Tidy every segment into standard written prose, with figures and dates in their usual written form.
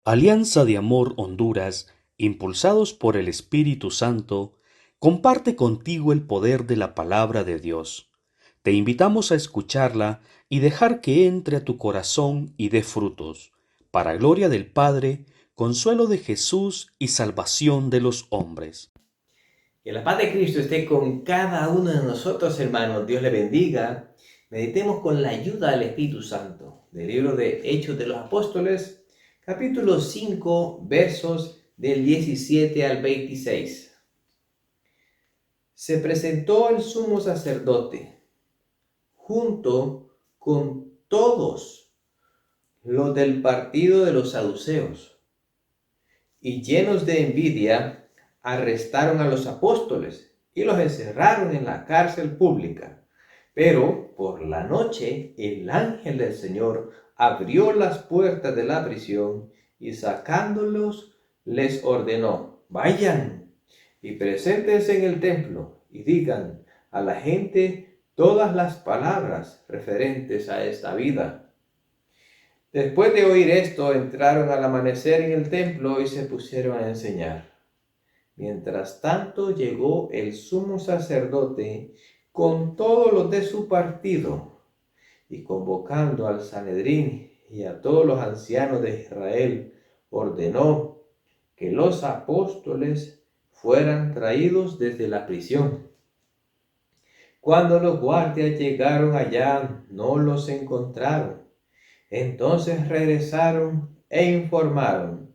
Alianza de Amor Honduras, impulsados por el Espíritu Santo, comparte contigo el poder de la palabra de Dios. Te invitamos a escucharla y dejar que entre a tu corazón y dé frutos, para gloria del Padre, consuelo de Jesús y salvación de los hombres. Que la paz de Cristo esté con cada uno de nosotros, hermanos. Dios le bendiga. Meditemos con la ayuda del Espíritu Santo. Del libro de Hechos de los Apóstoles, capítulo 5, versos del 17 al 26. Se presentó el sumo sacerdote junto con todos los del partido de los saduceos, y llenos de envidia, arrestaron a los apóstoles y los encerraron en la cárcel pública. Pero por la noche el ángel del Señor abrió las puertas de la prisión y sacándolos les ordenó: vayan y preséntense en el templo y digan a la gente todas las palabras referentes a esta vida. Después de oír esto, entraron al amanecer en el templo y se pusieron a enseñar. Mientras tanto llegó el sumo sacerdote con todos los de su partido, y convocando al Sanedrín y a todos los ancianos de Israel, ordenó que los apóstoles fueran traídos desde la prisión. Cuando los guardias llegaron allá, no los encontraron. Entonces regresaron e informaron: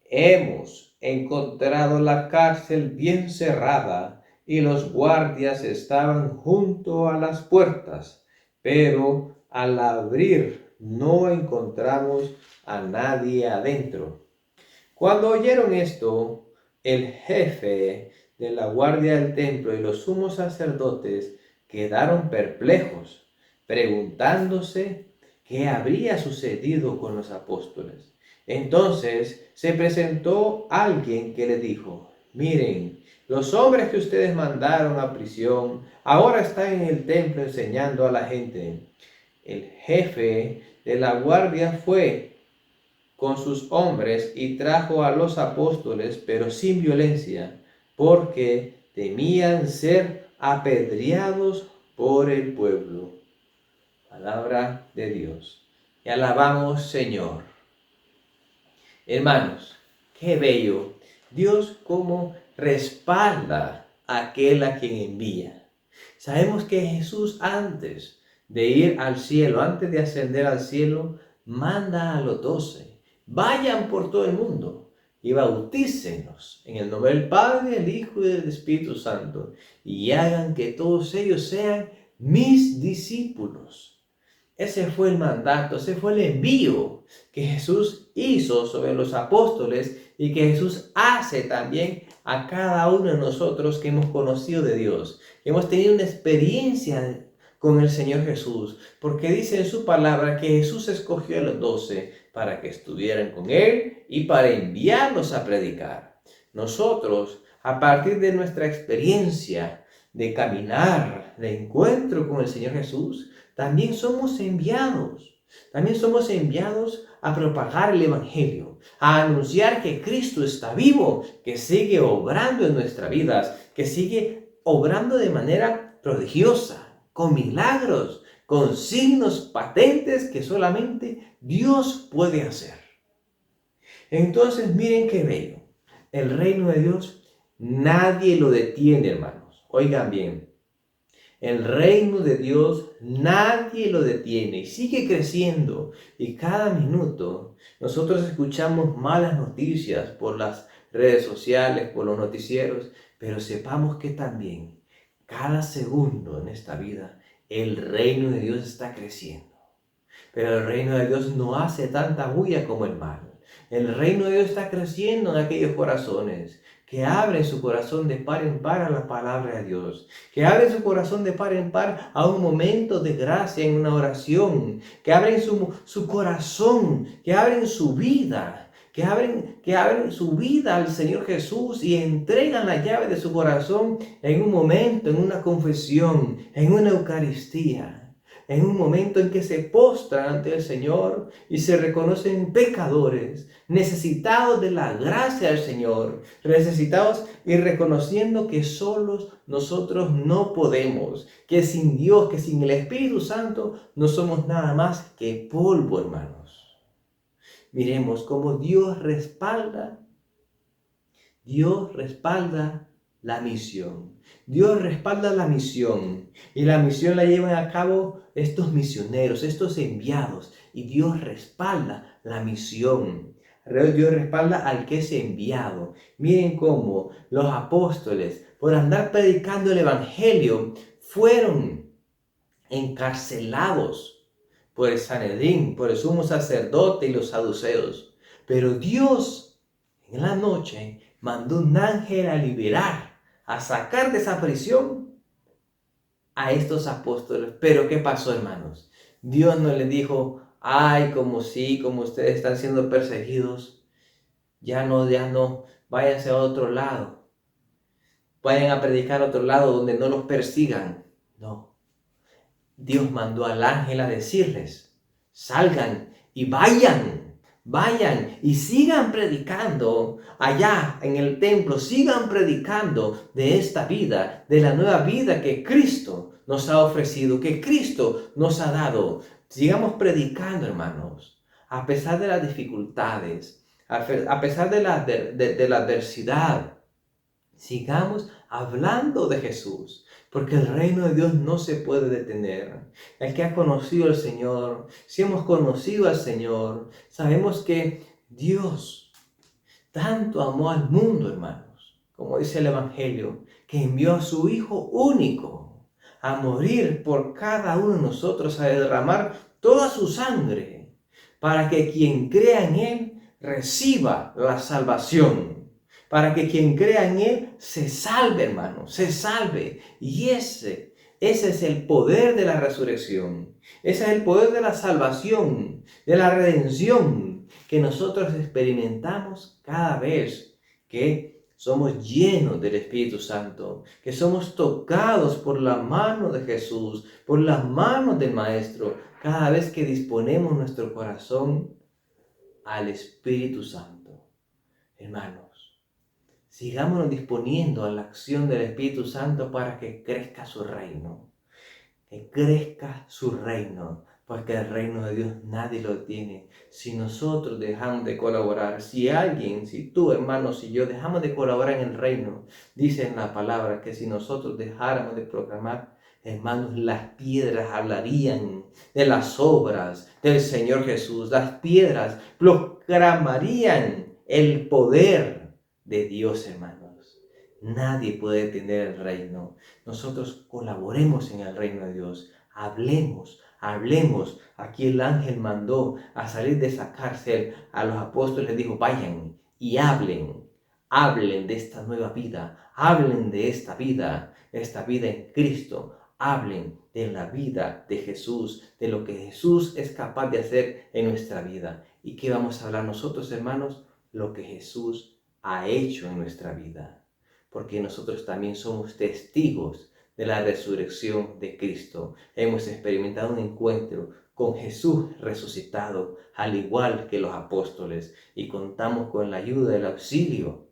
hemos encontrado la cárcel bien cerrada y los guardias estaban junto a las puertas, pero al abrir no encontramos a nadie adentro. Cuando oyeron esto, el jefe de la guardia del templo y los sumos sacerdotes quedaron perplejos, preguntándose qué habría sucedido con los apóstoles. Entonces se presentó alguien que le dijo: miren, los hombres que ustedes mandaron a prisión ahora están en el templo enseñando a la gente. El jefe de la guardia fue con sus hombres y trajo a los apóstoles, pero sin violencia, porque temían ser apedreados por el pueblo. Palabra de Dios. Y alabamos, Señor. Hermanos, qué bello. Dios como respalda a aquel a quien envía. Sabemos que Jesús, antes de ir al cielo, antes de ascender al cielo, manda a los 12. Vayan por todo el mundo y bautícenlos en el nombre del Padre, del Hijo y del Espíritu Santo, y hagan que todos ellos sean mis discípulos. Ese fue el mandato, ese fue el envío que Jesús hizo sobre los apóstoles y que Jesús hace también a cada uno de nosotros que hemos conocido de Dios, que hemos tenido una experiencia con el Señor Jesús, porque dice en su palabra que Jesús escogió a los 12 para que estuvieran con Él y para enviarlos a predicar. Nosotros, a partir de nuestra experiencia de caminar, de encuentro con el Señor Jesús, también somos enviados. También somos enviados a propagar el Evangelio, a anunciar que Cristo está vivo, que sigue obrando en nuestras vidas, que sigue obrando de manera prodigiosa, con milagros, con signos patentes que solamente Dios puede hacer. Entonces, miren qué bello. El reino de Dios nadie lo detiene, hermanos. Oigan bien. El reino de Dios nadie lo detiene y sigue creciendo. Y cada minuto nosotros escuchamos malas noticias por las redes sociales, por los noticieros, pero sepamos que también cada segundo en esta vida el reino de Dios está creciendo. Pero el reino de Dios no hace tanta bulla como el mal. El reino de Dios está creciendo en aquellos corazones que abren su corazón de par en par a la palabra de Dios, que abren su corazón de par en par a un momento de gracia en una oración, que abren su corazón, que abren su vida, que abren su vida al Señor Jesús y entregan la llave de su corazón en un momento, en una confesión, en una Eucaristía. en un momento en que se postran ante el Señor y se reconocen pecadores, necesitados de la gracia del Señor, necesitados y reconociendo que solos nosotros no podemos, que sin Dios, que sin el Espíritu Santo no somos nada más que polvo, hermanos. Miremos cómo Dios respalda la misión. Dios respalda la misión y la misión la llevan a cabo estos misioneros, estos enviados, y Dios respalda la misión. Dios respalda al que es enviado. Miren cómo los apóstoles, por andar predicando el evangelio, fueron encarcelados por el Sanedrín, por el sumo sacerdote y los saduceos. Pero Dios en la noche mandó un ángel a liberar, a sacar de esa prisión a estos apóstoles. Pero ¿qué pasó, hermanos? Dios no les dijo, ay, como ustedes están siendo perseguidos, ya no, váyanse a otro lado, vayan a predicar a otro lado donde no los persigan. No, Dios mandó al ángel a decirles, salgan y vayan y sigan predicando allá en el templo, sigan predicando de esta vida, de la nueva vida que Cristo nos ha ofrecido, que Cristo nos ha dado. Sigamos predicando, hermanos, a pesar de las dificultades, a pesar de la adversidad. Sigamos hablando de Jesús, porque el reino de Dios no se puede detener. El que ha conocido al Señor, si hemos conocido al Señor, sabemos que Dios tanto amó al mundo, hermanos, como dice el Evangelio, que envió a su Hijo único a morir por cada uno de nosotros, a derramar toda su sangre, para que quien crea en Él reciba la salvación. Para que quien crea en Él se salve, hermano, se salve. Y ese es el poder de la resurrección. Ese es el poder de la salvación, de la redención que nosotros experimentamos cada vez que somos llenos del Espíritu Santo, que somos tocados por la mano de Jesús, por las manos del Maestro, cada vez que disponemos nuestro corazón al Espíritu Santo. Hermanos, sigámonos disponiendo a la acción del Espíritu Santo para que crezca su reino. Que crezca su reino. Porque el reino de Dios nadie lo tiene si nosotros dejamos de colaborar. Si tú, hermano, si yo dejamos de colaborar en el reino, dice en la palabra que si nosotros dejáramos de proclamar, hermanos, las piedras hablarían de las obras del Señor Jesús. Las piedras proclamarían el poder de Dios, hermanos. Nadie puede detener el reino. Nosotros colaboremos en el reino de Dios. Hablemos. Aquí el ángel mandó a salir de esa cárcel a los apóstoles, les dijo, vayan y hablen de esta nueva vida, hablen de esta vida en Cristo, hablen de la vida de Jesús, de lo que Jesús es capaz de hacer en nuestra vida. ¿Y qué vamos a hablar nosotros, hermanos? Lo que Jesús ha hecho en nuestra vida, porque nosotros también somos testigos de la resurrección de Cristo. Hemos experimentado un encuentro con Jesús resucitado, al igual que los apóstoles, y contamos con la ayuda del auxilio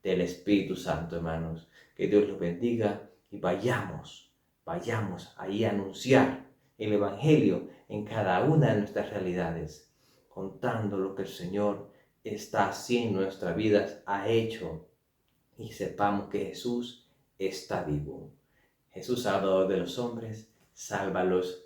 del Espíritu Santo, hermanos. Que Dios los bendiga y vayamos ahí a anunciar el Evangelio en cada una de nuestras realidades, contando lo que el Señor está haciendo en nuestras vidas, ha hecho, y sepamos que Jesús está vivo. Jesús, Salvador de los hombres, sálvalos.